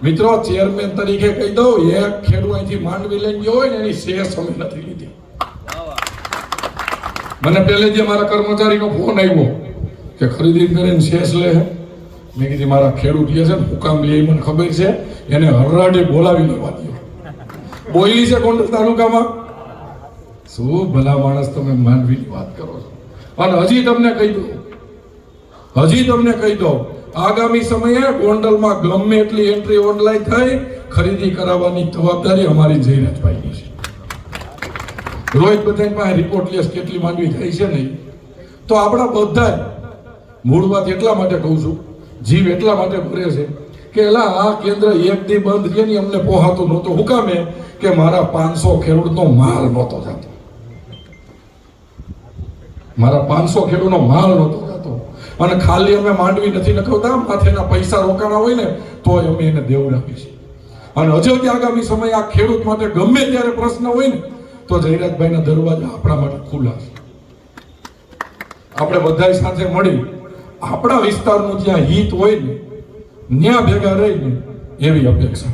મિત્રો ચેરમેન તરીકે કહી દઉં, એક ખેડૂત અહીંથી માંડવી લઈને ગયો હોય ને એની શેષ અમે નથી લીધી. મને પહેલે જે મારા કર્મચારીનો ફોન આવ્યો કે ખરીદી કરીને શેષ લે. મેં કીધું મારા ખેડૂત છે ને હુકામ લે મને ખબર છે, એને હરરાડે બોલાવી લેવા દો. બોલી છે ગોંડલ તાલુકામાં. શું ભલા માણસ તમે માંડવીની વાત કરો છો. અને હજી તમને કહી દઉં આગામી સમયે ગોંડલમાં ગમે એટલી એન્ટ્રી ઓનલાઈન થઈ ખરીદી કરાવવાની જવાબદારી અમારી જયરાજભાઈની છે. રોજ બધા પાસે રિપોર્ટ લેસ કેટલી માંડવી થઈ છે નહીં તો આપણા બધા મૂળ વાત એટલા માટે કહું છું, જીવ એટલા માટે ભરે છે કે એલા આ કેન્દ્ર એક દી બંધ છે ને અમને પોહાતું નહોતું. હુકામે કે મારા 500 ખેડૂતનો માલ નહોતો જતો, મારા 500 ખેડૂતનો માલ નહોતો જતો. અને ખાલી અમે માંડવી નથી નખવતા, માથેના પૈસા રોકાણા હોય ને તો અમે એને દેવડાવી છે. અને હજુ આગામી સમય આ ખેડૂત માટે ગમે ત્યારે પ્રશ્ન હોય ને તો જયરાજભાઈના દરવાજા આપણા માટે ખુલ્લા છે. આપણે બધા સાથે મળી આપણા વિસ્તારનું જ્યાં હિત હોય ને ત્યાં ભેગા રહીને એવી અપેક્ષા.